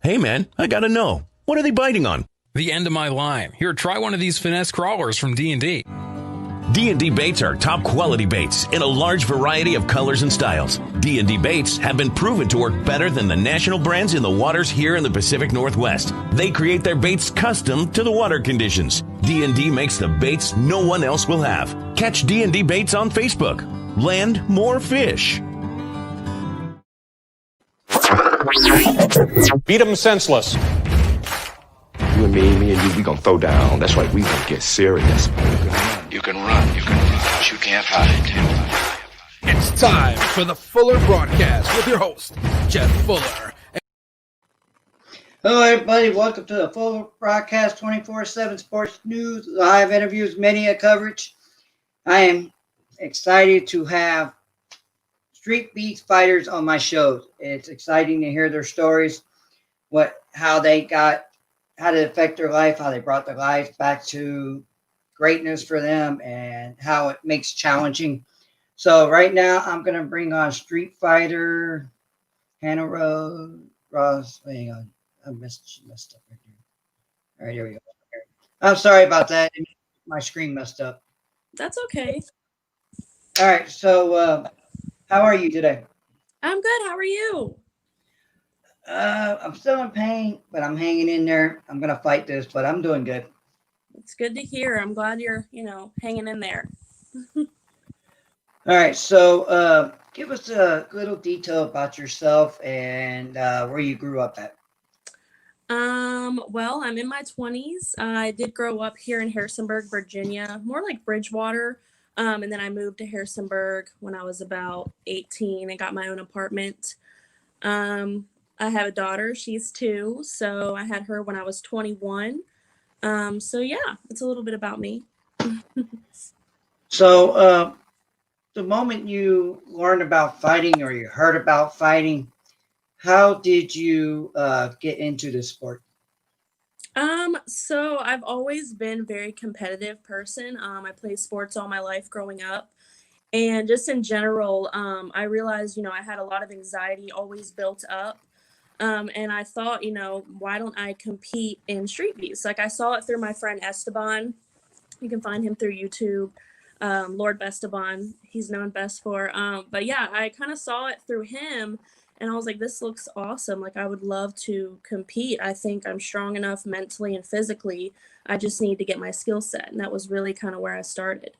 Hey man, I gotta know. What are they biting on? The end of my line. Here, try one of these finesse crawlers from D&D. D&D baits are top quality baits in a large variety of colors and styles. D&D baits have been proven to work better than the national brands in the waters here in the Pacific Northwest. They create their baits custom to the water conditions. D&D makes the baits no one else will have. Catch D&D baits on Facebook. Land more fish. Beat them senseless. You and me and you, we gonna throw down. That's right, we gonna get serious. You can run, but you can't hide. It's time for the Fuller Broadcast with your host, Jeff Fuller. Hello, everybody. Welcome to the Fuller Broadcast 24/7 Sports News, live interviews, media coverage. I am excited to have Street Beef fighters on my show. It's exciting to hear their stories, how it affect their life, how they brought their life back to greatness for them, and how it makes challenging. So right now, I'm going to bring on Street Fighter Hannah Ross. Hang on. I messed up right here. All right, here we go. I'm sorry about that. My screen messed up. That's okay. All right, so how are you today? I'm good. How are you? I'm still in pain, but I'm hanging in there. I'm going to fight this, but I'm doing good. It's good to hear. I'm glad you're, hanging in there. All right, so give us a little detail about yourself and where you grew up at. Well, I'm in my 20s. I did grow up here in Harrisonburg, Virginia, more like Bridgewater. And then I moved to Harrisonburg when I was about 18 and got my own apartment. I have a daughter. She's 2. So I had her when I was 21. So yeah, it's a little bit about me. So the moment you learned about fighting or you heard about fighting, how did you get into the sport? So I've always been a very competitive person. I played sports all my life growing up. And just in general, I realized, I had a lot of anxiety always built up. And I thought, why don't I compete in street beefs? Like I saw it through my friend Esteban. You can find him through YouTube. Lord Besteban, he's known best for. But yeah, I kind of saw it through him. And I was like, this looks awesome. Like, I would love to compete. I think I'm strong enough mentally and physically. I just need to get my skill set. And that was really kind of where I started.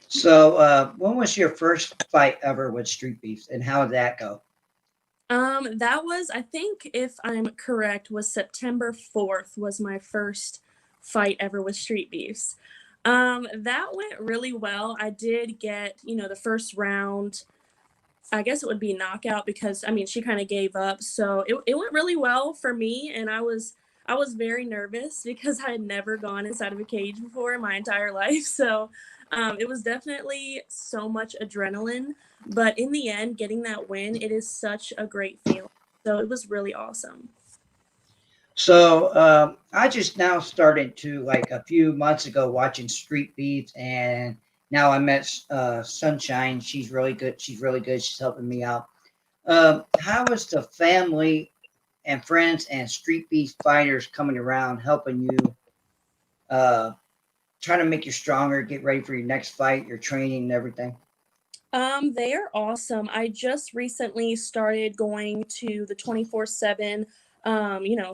So when was your first fight ever with Street Beefs, and how did that go? That was, I think, if I'm correct, was September 4th was my first fight ever with Street Beefs. That went really well. I did get, the first round, I guess it would be knockout because, she kind of gave up. So it went really well for me. And I was very nervous because I had never gone inside of a cage before in my entire life. So it was definitely so much adrenaline. But in the end, getting that win, it is such a great feeling. So it was really awesome. So I just now started to, like a few months ago, watching Street Beefs, and now I met Sunshine. She's really good. She's helping me out. How is the family and friends and Street Beef fighters coming around, helping you, trying to make you stronger, get ready for your next fight, your training and everything? They are awesome. I just recently started going to the 24/7,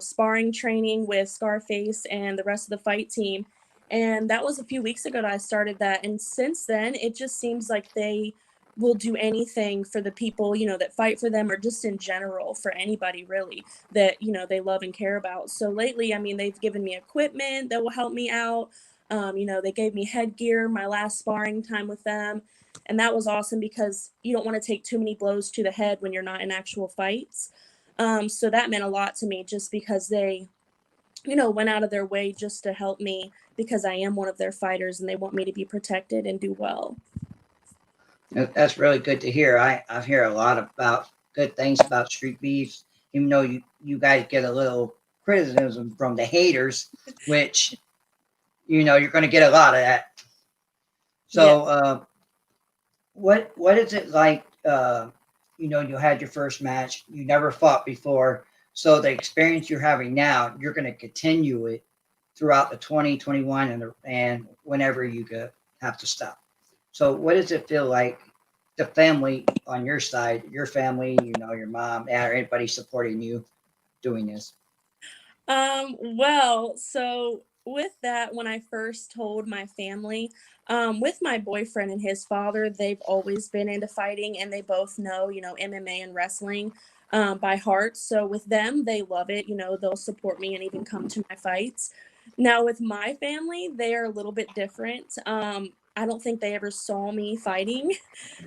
sparring training with Scarface and the rest of the fight team. And that was a few weeks ago that I started that. And since then, it just seems like they will do anything for the people, that fight for them, or just in general for anybody really that, they love and care about. So lately, they've given me equipment that will help me out. They gave me headgear my last sparring time with them. And that was awesome because you don't want to take too many blows to the head when you're not in actual fights. So that meant a lot to me just because they, went out of their way just to help me because I am one of their fighters and they want me to be protected and do well. That's really good to hear. I hear a lot about good things about Street Beefs, even though you guys get a little criticism from the haters, which, you're going to get a lot of that. So yeah. What is it like? You had your first match. You never fought before. So the experience you're having now, you're going to continue it throughout the 2021 and whenever you have to stop. So what does it feel like, the family on your side, your family, your mom, dad, or anybody supporting you doing this? Well, so with that, when I first told my family, with my boyfriend and his father, they've always been into fighting and they both know, MMA and wrestling by heart. So with them, they love it. They'll support me and even come to my fights. Now with my family, they are a little bit different. I don't think they ever saw me fighting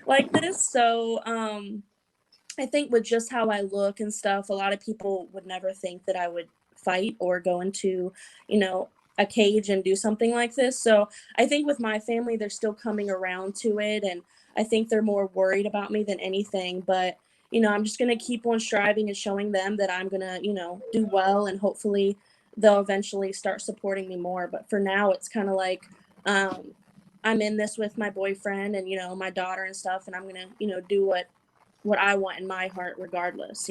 like this. So, I think with just how I look and stuff, a lot of people would never think that I would fight or go into, you know, a cage and do something like this. So I think with my family, they're still coming around to it. And I think they're more worried about me than anything. But, I'm just going to keep on striving and showing them that I'm going to, do well. And hopefully they'll eventually start supporting me more. But for now, it's kind of like, I'm in this with my boyfriend and, my daughter and stuff. And I'm going to, do what I want in my heart regardless.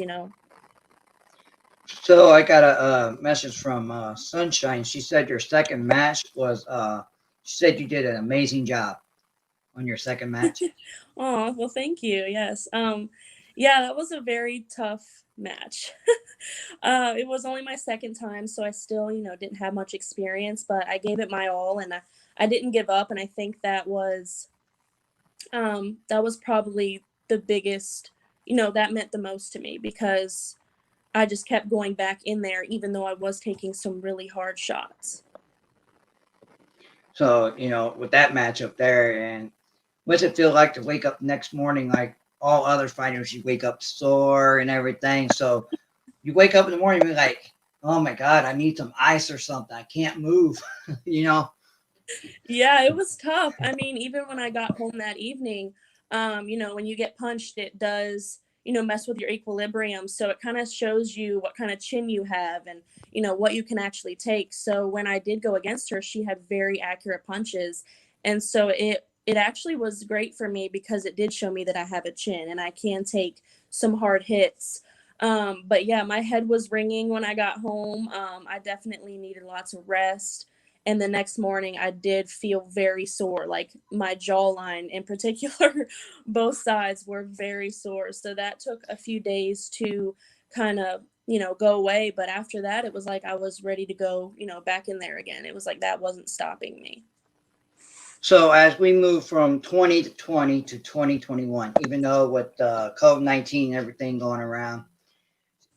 So I got a message from Sunshine. She said your second match was, she said you did an amazing job on your second match. Oh, well, thank you. Yes. Yeah, that was a very tough match. It was only my second time, so I still, didn't have much experience, but I gave it my all and I didn't give up. And I think that was probably the biggest, that meant the most to me because I just kept going back in there, even though I was taking some really hard shots. So, with that matchup there, and what's it feel like to wake up next morning like all other fighters? You wake up sore and everything. So you wake up in the morning and be like, oh my God, I need some ice or something. I can't move, Yeah, it was tough. I mean, even when I got home that evening, when you get punched, it does, mess with your equilibrium. So it kind of shows you what kind of chin you have and, what you can actually take. So when I did go against her, she had very accurate punches. And so it actually was great for me because it did show me that I have a chin and I can take some hard hits. But yeah, my head was ringing when I got home. I definitely needed lots of rest. And the next morning I did feel very sore, like my jawline in particular, both sides were very sore. So that took a few days to kind of, go away. But after that, it was like I was ready to go, back in there again. It was like that wasn't stopping me. So as we move from 2020 to 2021, even though with COVID-19 and everything going around,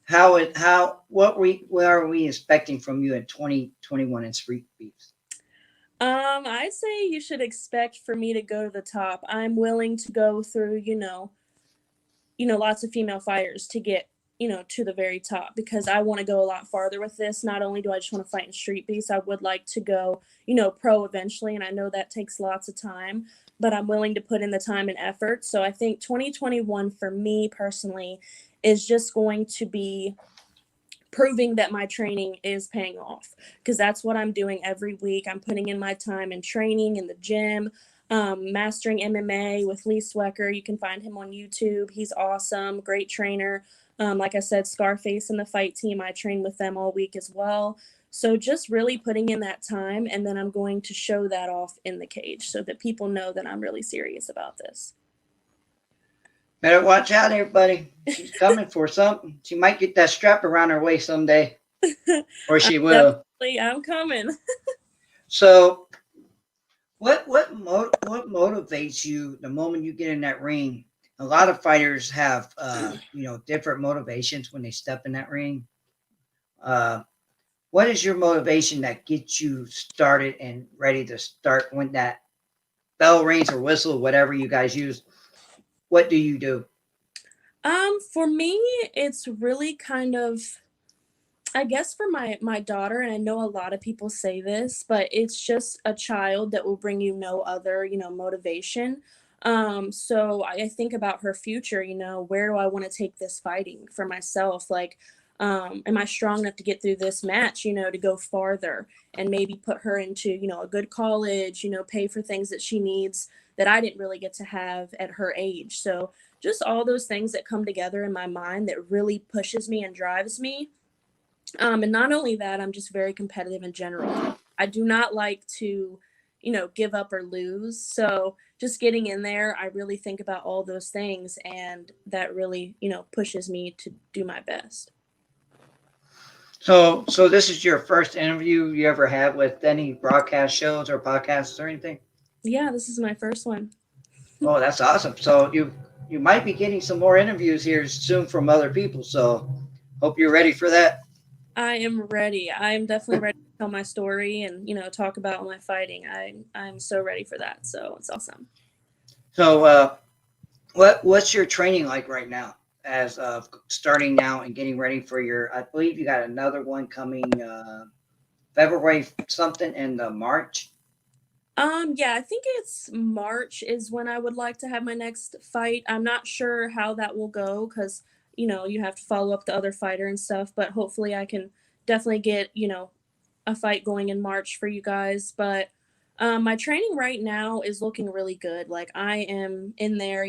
what are we expecting from you in 2021 in Street Beefs? I say you should expect for me to go to the top. I'm willing to go through, lots of female fighters to get, to the very top because I want to go a lot farther with this. Not only do I just want to fight in Street Beefs, I would like to go, pro eventually. And I know that takes lots of time, but I'm willing to put in the time and effort. So I think 2021 for me personally is just going to be proving that my training is paying off because that's what I'm doing every week. I'm putting in my time and training in the gym, mastering MMA with Lee Swecker. You can find him on YouTube. He's awesome. Great trainer. Like I said, Scarface and the fight team, I train with them all week as well. So just really putting in that time, and then I'm going to show that off in the cage so that people know that I'm really serious about this. Better watch out, everybody. She's coming for something. She might get that strap around her waist someday, or she will. I'm coming. So, what motivates you the moment you get in that ring? A lot of fighters have, different motivations when they step in that ring. What is your motivation that gets you started and ready to start when that bell rings or whistle, whatever you guys use? What do you do? For me, it's really kind of, I guess for my daughter, and I know a lot of people say this, but it's just a child that will bring you no other, motivation. So I think about her future, where do I want to take this fighting for myself? Like, am I strong enough to get through this match, to go farther and maybe put her into, a good college, pay for things that she needs that I didn't really get to have at her age. So just all those things that come together in my mind that really pushes me and drives me. And not only that, I'm just very competitive in general. I do not like to, give up or lose. So just getting in there, I really think about all those things, and that really, pushes me to do my best. So this is your first interview you ever had with any broadcast shows or podcasts or anything? Yeah, this is my first one. Oh, that's awesome. So you might be getting some more interviews here soon from other people. So hope you're ready for that. I am ready. I'm definitely ready to tell my story and, talk about my fighting. I'm so ready for that. So it's awesome. So what's your training like right now as of starting now and getting ready for your, I believe you got another one coming February something in the March? Yeah, I think it's March is when I would like to have my next fight. I'm not sure how that will go because, you have to follow up the other fighter and stuff, but hopefully I can definitely get, a fight going in March for you guys. But my training right now is looking really good. Like I am in there,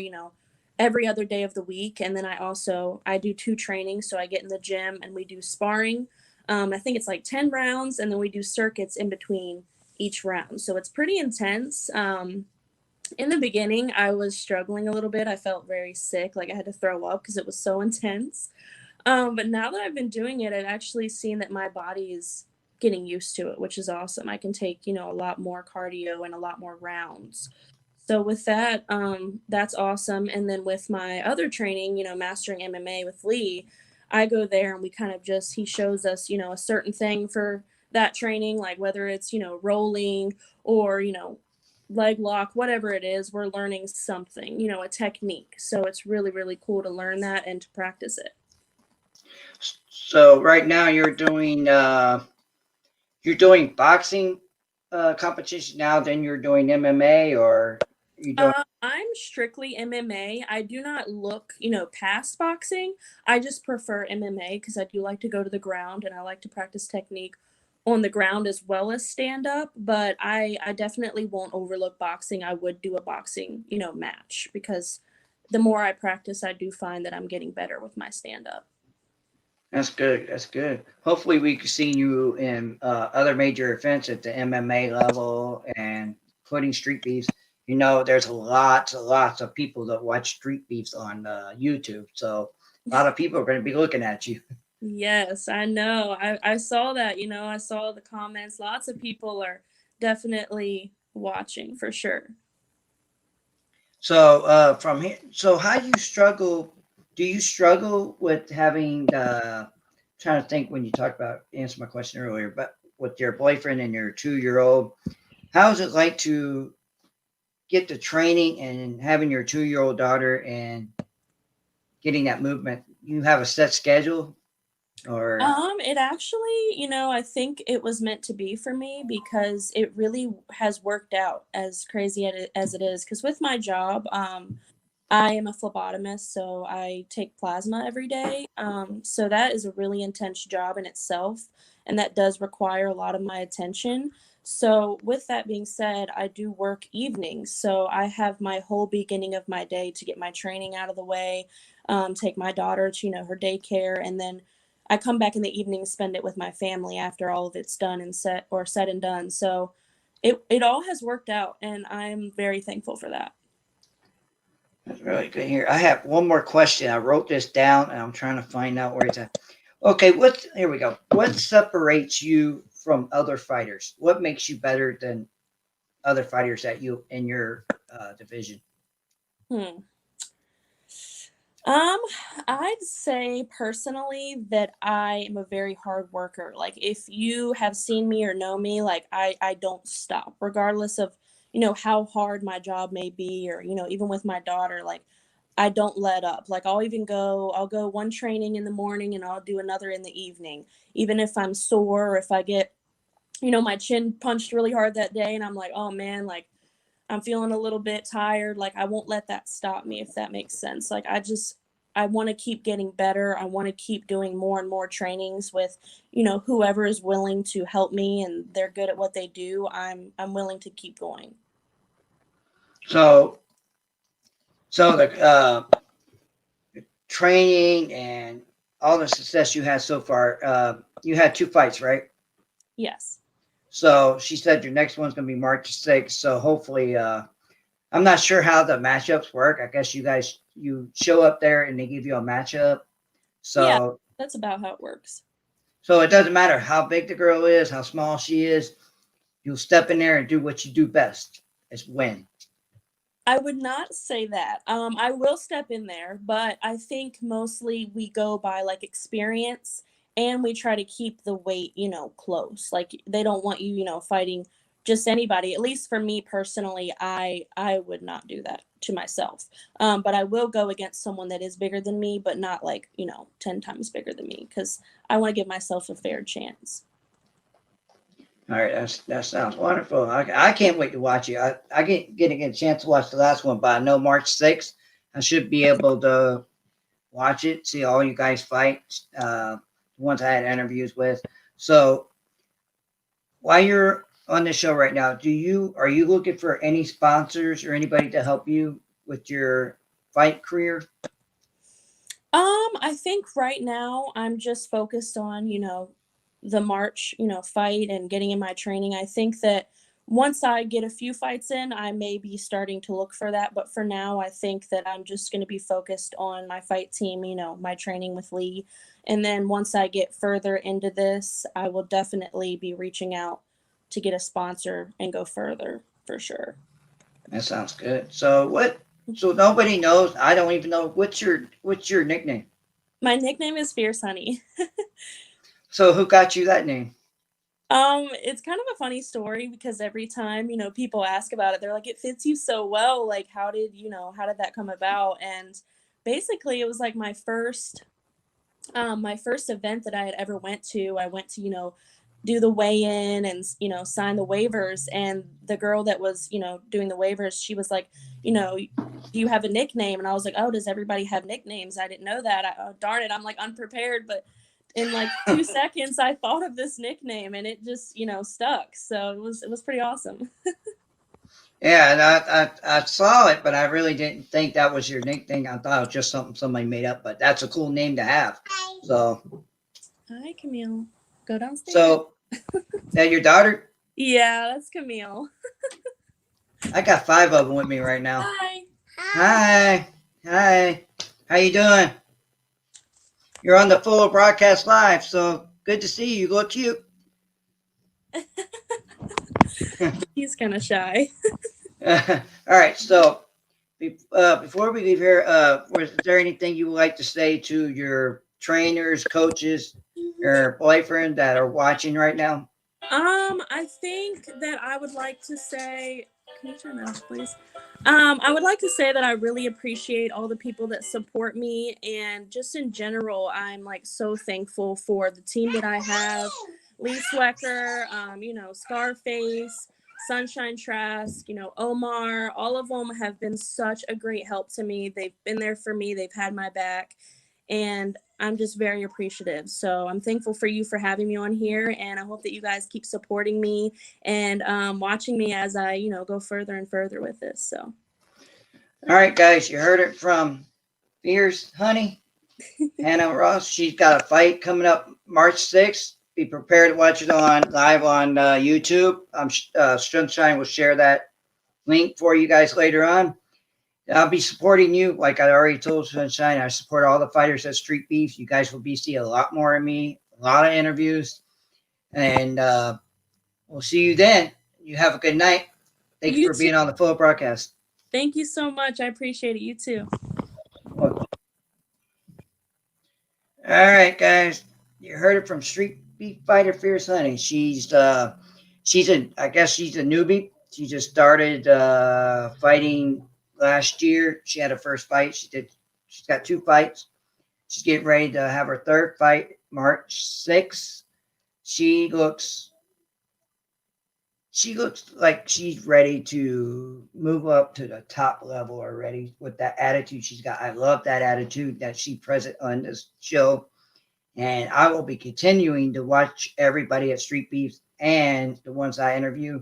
every other day of the week. And then I do 2 trainings. So I get in the gym and we do sparring. I think it's like 10 rounds, and then we do circuits in between each round. So it's pretty intense. In the beginning, I was struggling a little bit. I felt very sick, like I had to throw up because it was so intense. But now that I've been doing it, I've actually seen that my body is getting used to it, which is awesome. I can take, a lot more cardio and a lot more rounds. So with that, that's awesome. And then with my other training, mastering MMA with Lee, I go there and we kind of he shows us, a certain thing for that training, like whether it's, rolling or, leg lock, whatever it is, we're learning something, a technique. So it's really, really cool to learn that and to practice it. So right now you're doing boxing competition now, then you're doing MMA, or you doing I'm strictly MMA. I do not look, past boxing. I just prefer MMA because I do like to go to the ground and I like to practice technique on the ground as well as stand up. But I definitely won't overlook boxing. I would do a boxing, match because the more I practice, I do find that I'm getting better with my stand up. That's good. That's good. Hopefully, we can see you in other major events at the MMA level and putting street beefs. There's lots of people that watch street beefs on YouTube. So a lot of people are going to be looking at you. Yes, I know. I saw that, I saw the comments. Lots of people are definitely watching for sure. So from here, so how do you struggle? Do you struggle with having trying to think when you talked about answer my question earlier, but with your boyfriend and your 2-year-old, how is it like to get the training and having your 2-year-old daughter and getting that movement? You have a set schedule, or it actually, I think it was meant to be for me because it really has worked out as crazy as it is. Because with my job, I am a phlebotomist, so I take plasma every day. So that is a really intense job in itself, and that does require a lot of my attention. So with that being said, I do work evenings. So I have my whole beginning of my day to get my training out of the way, take my daughter to, her daycare, and then I come back in the evening, spend it with my family after all of it's done and said and done. So it all has worked out, and I'm very thankful for that. that's really good here. I have one more question. I wrote this down and I'm trying to find out where it's at. Okay, here we go. What separates you from other fighters? What makes you better than other fighters that you in your division? I'd say personally that I am a very hard worker. Like if you have seen me or know me, like I don't stop regardless of, how hard my job may be, or, even with my daughter, like I don't let up. Like I'll go one training in the morning and I'll do another in the evening, even if I'm sore or if I get, my chin punched really hard that day and I'm like, oh man, like I'm feeling a little bit tired. Like I won't let that stop me, if that makes sense. Like I want to keep getting better. I want to keep doing more and more trainings with, whoever is willing to help me and they're good at what they do. I'm willing to keep going. So, so the training and all the success you had so far, you had 2 fights, right? Yes. So she said your next one's going to be March 6th. So hopefully, I'm not sure how the matchups work. I guess you show up there and they give you a matchup. So Yeah, that's about how it works. So it doesn't matter how big the girl is, how small she is. You'll step in there and do what you do best. Is win. I would not say that. I will step in there, but I think mostly we go by like experience and we try to keep the weight, close. Like they don't want you, fighting just anybody. At least for me personally, I would not do that to myself. But I will go against someone that is bigger than me, but not like, 10 times bigger than me because I want to give myself a fair chance. All right, that sounds wonderful. I can't wait to watch it. I get a chance to watch the last one, but I know March 6th, I should be able to watch it, see all you guys fight, the ones I had interviews with. So while you're on the show right now, are you looking for any sponsors or anybody to help you with your fight career? I think right now I'm just focused on, the March, fight and getting in my training. I think that once I get a few fights in, I may be starting to look for that. But for now, I think that I'm just going to be focused on my fight team, my training with Lee. And then once I get further into this, I will definitely be reaching out to get a sponsor and go further for sure. That sounds good. So nobody knows. I don't even know what's your nickname. My nickname is Fierce Honey. So who got you that name? It's kind of a funny story because every time, people ask about it, they're like, it fits you so well. Like, how did that come about? And basically it was like my first event that I had ever went to. I went to, do the weigh-in and, sign the waivers. And the girl that was, doing the waivers, she was like, do you have a nickname? And I was like, oh, does everybody have nicknames? I didn't know that. Darn it. I'm like unprepared, but in like 2 seconds, I thought of this nickname and it just, stuck. So it was pretty awesome. Yeah, and I saw it, but I really didn't think that was your nickname. I thought it was just something somebody made up, but that's a cool name to have. So, Hi, Camille. Go downstairs. So, that your daughter? Yeah, that's Camille. I got 5 of them with me right now. Hi. Hi. Hi. How you doing? You're on the Fuller Broadcast Live, so good to see you. You look cute. He's kind of shy. All right, so before we leave here, is there anything you would like to say to your trainers, coaches, or boyfriend that are watching right now? I think that I would like to say, can you turn that off, please? I would like to say that I really appreciate all the people that support me, and just in general, I'm like so thankful for the team that I have. Lee Swecker, Scarface, Sunshine Trask, Omar, all of them have been such a great help to me. They've been there for me. They've had my back, and I'm just very appreciative. So I'm thankful for you for having me on here, and I hope that you guys keep supporting me and watching me as I, go further and further with this. So. All right, guys, you heard it from Fierce Honey, Hannah Ross. She's got a fight coming up March 6th. Be prepared to watch it live on YouTube. Sunshine will share that link for you guys later on. I'll be supporting you. Like I already told Sunshine, I support all the fighters at Street Beef. You guys will be seeing a lot more of me, a lot of interviews. And we'll see you then. You have a good night. Thank you for being on the Full Broadcast. Thank you so much. I appreciate it. You too. All right, guys. You heard it from Street Beef fighter Fierce Honey. She's a newbie. She just started fighting last year. She had her first fight. She's got 2 fights. She's getting ready to have her 3rd fight March 6th. She looks like she's ready to move up to the top level already with that attitude she's got. I love that attitude that she present on this show. And I will be continuing to watch everybody at Street Beef and the ones I interview.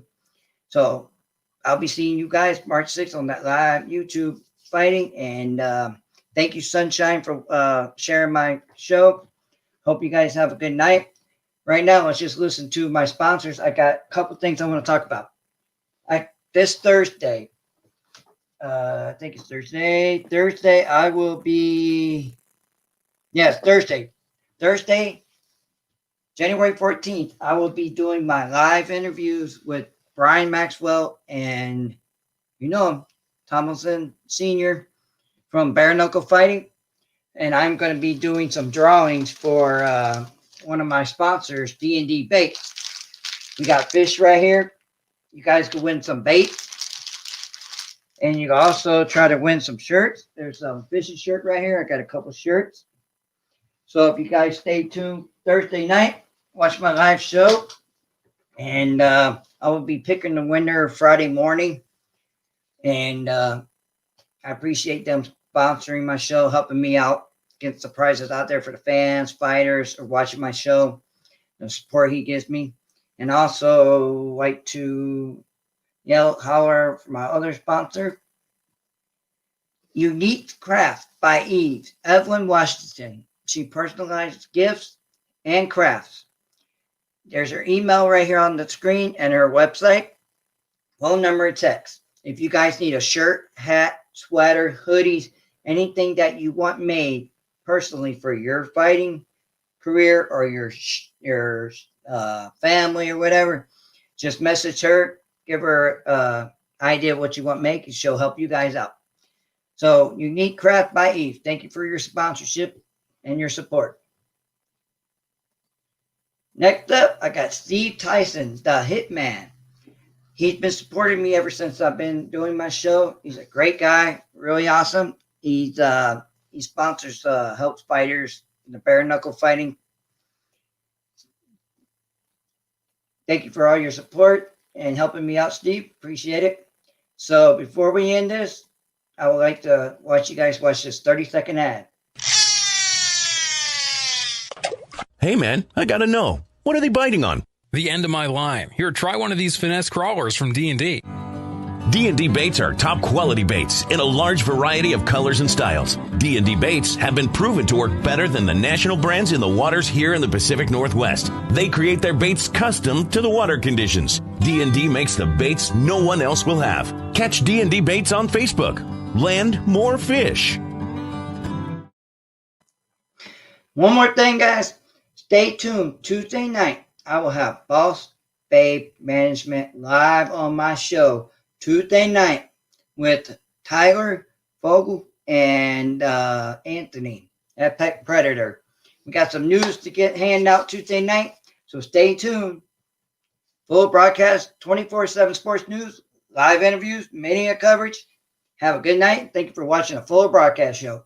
So I'll be seeing you guys March 6th on that live YouTube fighting. And thank you, Sunshine, for sharing my show. Hope you guys have a good night. Right now, let's just listen to my sponsors. I got a couple things I want to talk about. This Thursday, I think it's Thursday. Thursday, I will be, yes, Thursday, January 14th, I will be doing my live interviews with Brian Maxwell and, you know him, Tomlinson Sr. from Bare Knuckle Fighting. And I'm going to be doing some drawings for one of my sponsors, D&D Bait. We got fish right here. You guys can win some bait. And you can also try to win some shirts. There's some fishing shirt right here. I got a couple shirts. So if you guys stay tuned Thursday night, watch my live show. And I will be picking the winner Friday morning. And I appreciate them sponsoring my show, helping me out, getting some prizes out there for the fans, fighters, or watching my show, the support he gives me. And also like to holler for my other sponsor, Unique Craft by Eve, Evelyn Washington. She personalizes gifts and crafts. There's her email right here on the screen and her website, phone number, and text. If you guys need a shirt, hat, sweater, hoodies, anything that you want made personally for your fighting career or your family or whatever, just message her, give her idea of what you want to make, and she'll help you guys out. So, Unique Craft by Eve, thank you for your sponsorship and your support. Next up, I got Steve Tyson, the Hitman. He's been supporting me ever since I've been doing my show. He's a great guy, really awesome. He sponsors, helps fighters in the bare knuckle fighting. Thank you for all your support and helping me out, Steve. Appreciate it. So before we end this, I would like to watch you guys watch this 30-second ad. Hey man, I gotta know. What are they biting on? The end of my line. Here, try one of these finesse crawlers from D&D. D&D baits are top quality baits in a large variety of colors and styles. D&D baits have been proven to work better than the national brands in the waters here in the Pacific Northwest. They create their baits custom to the water conditions. D&D makes the baits no one else will have. Catch D&D baits on Facebook. Land more fish. One more thing, guys. Stay tuned. Tuesday night, I will have Boss Babe Management live on my show Tuesday night with Tyler Vogel and Anthony at Pet Predator. We got some news to get handed out Tuesday night, so stay tuned. Full broadcast, 24/7 sports news, live interviews, media coverage. Have a good night. Thank you for watching a full broadcast show.